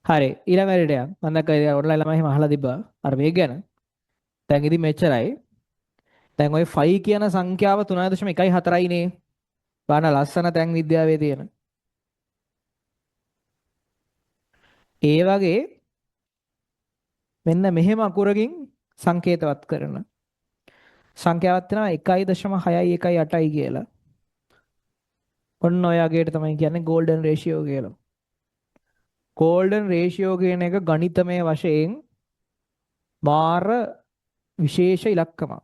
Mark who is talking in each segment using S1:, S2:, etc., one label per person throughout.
S1: හරි ඊළඟ වැඩේට යන්න. මම දැක්ක ඔන්ලයින් ළමයි එහෙම අහලා තිබ්බා. අර වේග ගැන. දැන් ඉතින් මෙච්චරයි. දැන් ওই 5 කියන සංඛ්‍යාව 3.14යි නේ. බලන්න ලස්සන තැන් විද්‍යාවේ තියෙන. ඒ වගේ මෙන්න මෙහෙම අකුරකින් සංකේතවත් කරන සංඛ්‍යාවක් තියෙනවා 1.618යි කියලා. ඔන්න ඔය අගේට තමයි කියන්නේ ගෝල්ඩන් රේෂියෝ කියලා. ගෝල්ඩන් රේෂියෝ කියන එක ගණිතමය වශයෙන් මාර විශේෂ ඉලක්කමක්.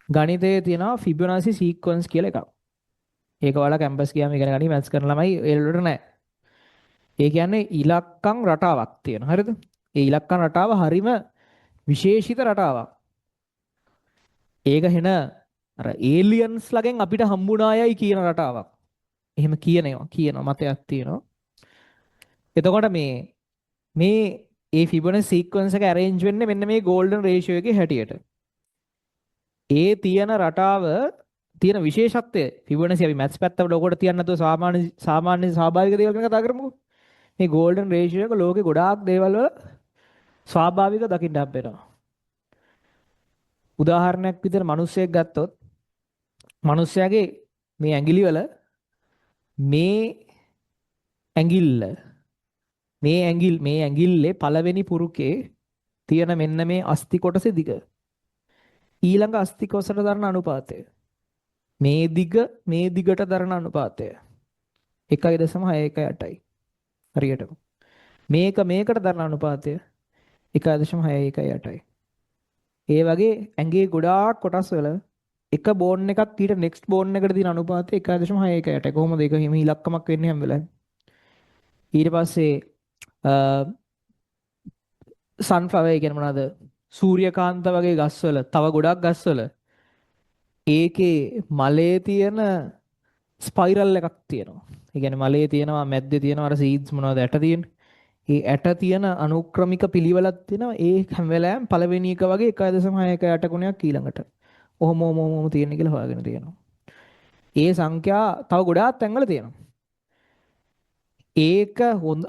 S1: ගණිතයේ තියෙනවා ෆිබොනාසි සීක්වන්ස් කියලා එකක්. ඒක ඔයාලා කැම්පස් ගියාම ඉගෙන ගනි මැත්ස් කරන ළමයි ඒ වලට නෑ. ඒ කියන්නේ ඉලක්කම් රටාවක් තියෙනවා. හරිද? ඒ ඉලක්කම් රටාව හරිම විශේෂිත රටාවක්. ඒක හෙන අර ඒලියන්ස් ළගෙන් අපිට හම්බුණායයි කියන රටාවක්. එහෙම කියනවා මතයක් තියෙනවා. එතකොට මේ ඒ ෆිබොනාසි සීක්වන්ස් එක arrange වෙන්නේ මෙන්න මේ golden ratio එකේ හැටියට. ඒ තියෙන රටාව තියෙන විශේෂත්වය ෆිබොනාසි අපි මැත්ස් පැත්තට ඔකට තියන්න නැතුව සාමාන්‍ය ස්වාභාවික දේවල් ගැන කතා කරමුකෝ. මේ golden ratio එක ලෝකේ ගොඩාක් දේවල් වල ස්වාභාවික දකින්න හම්බෙනවා. උදාහරණයක් විදිහට මිනිස්සෙක් ගත්තොත් මිනිස්යාගේ මේ මේ ඇඟිල්ල මේ ඇඟිල්ලේ පළවෙනි පුරුකේ තියෙන මෙන්න මේ අස්ති කොටසේ දිග ඊළඟ අස්ති කොටසට දරන අනුපාතය මේ දිගට දරන අනුපාතය 1.618යි හරියටම මේකට දරන අනුපාතය 1.618යි ඒ වගේ ඇඟේ ගොඩාක් කොටස් වල එක බෝන් එකක් ඊට නෙක්ස්ට් බෝන් එකට තියෙන අනුපාතය 1.618යි කොහොමද ඒක හිම ඉලක්කමක් වෙන්නේ හැම වෙලාවෙම ඊට පස්සේ සන්ෆ්ලවර් ඒ කියන්නේ මොනවාද සූර්යකාන්ත වගේ ගස්වල තව ගොඩක් ගස්වල ඒකේ මලේ තියෙන ස්පයිරල් එකක් තියෙනවා. ඒ කියන්නේ මලේ තියෙනවා මැද්දේ තියෙනවා අර සීඩ්ස් මොනවද ඇට තියෙන්නේ. ඒ ඇට තියෙන අනුක්‍රමික පිළිවෙලක් තියෙනවා. ඒ හැම වෙලාවෙම පළවෙනි එක වගේ 1.618 ගුණයක් ඊළඟට. ඔහොම තියෙන කියලා හොයාගෙන තියෙනවා. ඒ සංඛ්‍යා තව ගොඩාක් තැන්වල තියෙනවා. ඒක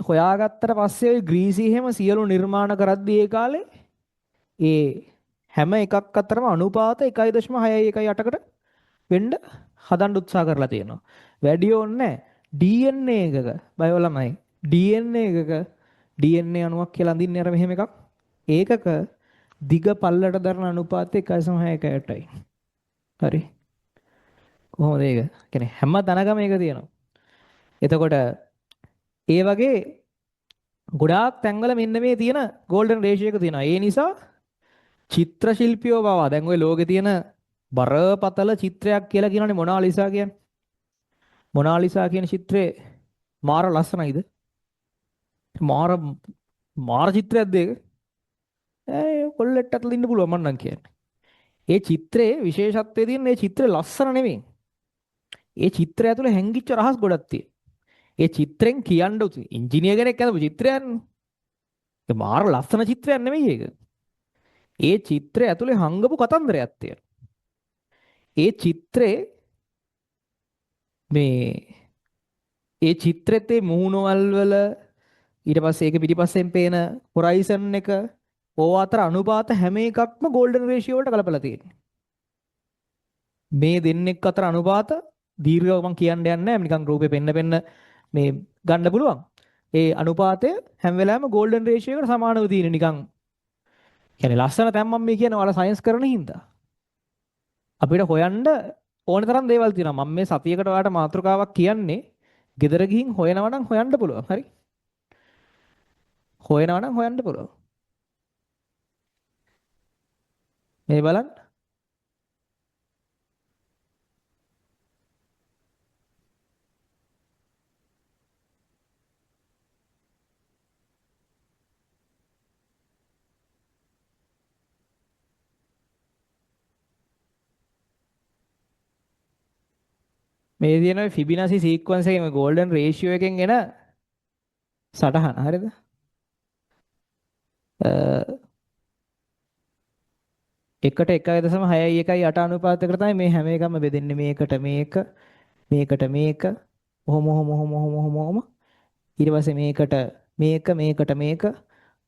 S1: හොයාගත්තට පස්සේ ওই ග්‍රීසි එහෙම සියලු නිර්මාණ කරද්දී ඒ කාලේ ඒ හැම එකක් අතරම අනුපාත 1.618කට වෙන්න හදන්න උත්සාහ කරලා තියෙනවා. වැඩි ඕනේ DNA එකක බයෝලමයි DNA එකක DNA අණුවක් කියලා අඳින්නේ අර මෙහෙම එකක්. ඒකක දිග පල්ලට දරන අනුපාතය 1.618යි. හරි. කොහොමද ඒක? කියන්නේ හැම තැනකම ඒක තියෙනවා. එතකොට ඒ වගේ ගොඩාක් තැන්වල මෙන්න මේ තියෙන golden ratio එක තියෙනවා. ඒ නිසා චිත්‍ර ශිල්පියෝ පවා දැන් ওই ලෝකේ තියෙන බරපතල චිත්‍රයක් කියලා කියනනේ මොනාලිසා කියන්නේ. මොනාලිසා කියන චිත්‍රේ මාර ලස්සනයිද? මාර චිත්‍රයක්ද ඒක? කොල්ලෙට්ට අතල ඉන්න පුළුවන් මන්නම් කියන්නේ. ඒ චිත්‍රයේ විශේෂත්වය තියෙන මේ චිත්‍රය ලස්සන නෙවෙයි. ඒ චිත්‍රය ඇතුලේ හැංගිච්ච රහස් ගොඩක් තියෙනවා. ඒ චිත්‍රෙන් කියන්න උතු ඉංජිනේර කෙනෙක් අඳපු චිත්‍රයක්නේ. ඒ මාර ලස්සන චිත්‍රයක් නෙවෙයි ඒක. ඒ චිත්‍රය ඇතුලේ හංගපු කතන්දරයක් තියෙනවා. ඒ චිත්‍රේ මේ ඒ චිත්‍රෙත් ඒ මුහුණවල් වල ඊට පස්සේ ඒක පිටිපස්සෙන් පේන හොරයිසන් එක ඕවා අතර අනුපාත හැම එකක්ම golden ratio වලට කලපලා තියෙනවා. මේ දෙන්නෙක් අතර අනුපාත දීර්ඝව මම කියන්න යන්නේ නැහැ නිකන් රූපේ පෙන්න මේ ගන්න පුළුවන්. ඒ අනුපාතය හැම වෙලාවෙම golden ratio එකට සමානව තියෙන නිකන් කියන්නේ ලස්සන තැන් මම මේ කියන්නේ ඔයාලා සයන්ස් කරන හින්දා. අපිට හොයන්න ඕන තරම් දේවල් තියෙනවා. මම මේ සතියකට ඔයාලට මාතෘකාවක් කියන්නේ ගෙදර ගිහින් හොයනවා නම් හොයන්න පුළුවන්. හරි? හොයනවා නම් හොයන්න පුළුවන්. මේ බලන්න. මේ තියෙන ෆිබිනාසි සීක්වන්ස් එකේ මේ golden ratio එකෙන් එන සටහන. හරිද? එකට 1.618 අනුපාතයකට තමයි මේ හැම එකම බෙදෙන්නේ මේකට මේක ඔහොම ඊට පස්සේ මේකට මේකට මේක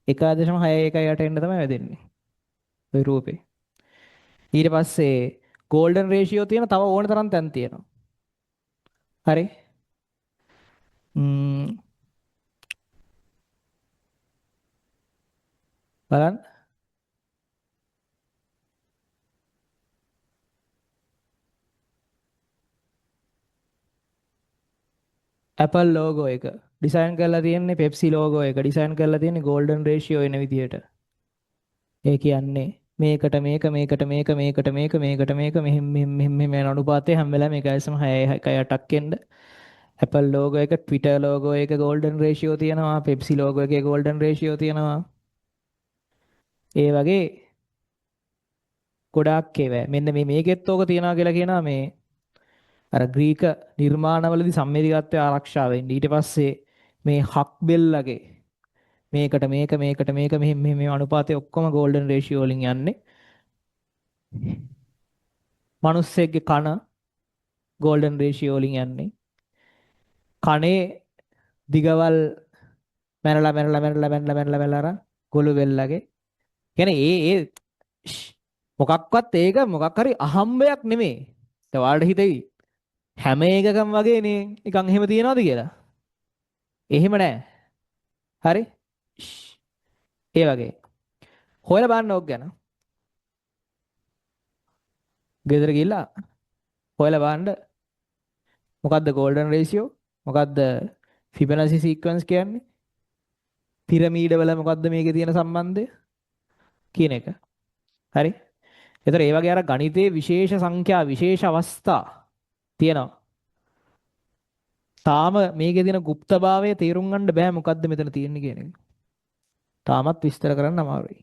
S1: 1.61ට එන්න තමයි වැදෙන්නේ. ওই රූපේ. ඊට පස්සේ golden ratio තියෙන තව ඕන තරම් තැන් තියෙනවා. හරි. බලන්න. Apple logo එක ඩිසයින් කරලා තියෙන්නේ Pepsi logo එක ඩිසයින් කරලා තියෙන්නේ golden ratio එන විදියට. ඒ කියන්නේ මේකට මේක මෙහෙම මෙහෙම මෙහෙම මෙහෙම යන අනුපාතය හැම වෙලාවෙම 1.6ක් එන්න. Apple logo එක, Twitter logo එක golden ratio තියෙනවා, Pepsi logo එකේ golden ratio තියෙනවා. ඒ වගේ ගොඩාක් ඒවා. මෙන්න මේකෙත් ඕක තියනවා කියලා කියනවා මේ අර ග්‍රීක නිර්මාණවලදී සම්මිතිගතය ආරක්ෂා වෙන්නේ. ඊට පස්සේ මේ හක් බෙල්ලගේ මේකට මේක මෙහෙම මෙහෙම අනුපාතය ඔක්කොම golden ratio වලින් යන්නේ. මිනිස්සෙක්ගේ කන golden ratio වලින් යන්නේ. කනේ දිගවල් මැනලා ගොළු වෙල්ලගේ. කියන්නේ ඒ මොකක්වත් ඒක මොකක් හරි අහම්බයක් නෙමෙයි. ඒ ඔයාලට හිතෙයි හැම එකකම වගේ නේ නිකන් එහෙම තියනවාද කියලා. එහෙම නෑ. හරි? ඒ වගේ. හොයලා බලන්න ඕක ගැන. ගෙදර ගිහිල්ලා හොයලා බලන්න මොකද්ද golden ratio? මොකද්ද Fibonacci sequence කියන්නේ? පිරමීඩ වල මොකද්ද මේකේ තියෙන සම්බන්ධය කියන එක. හරි? ඒතර ඒ වගේ අර ගණිතයේ විශේෂ සංඛ්‍යා විශේෂ අවස්ථා තියෙනවා. තාම මේකේ තියෙන গুপ্তභාවය තේරුම් ගන්න බෑ මොකද්ද මෙතන තියෙන්නේ කියන එක. තාමත් විස්තර කරන්න අමාරුයි.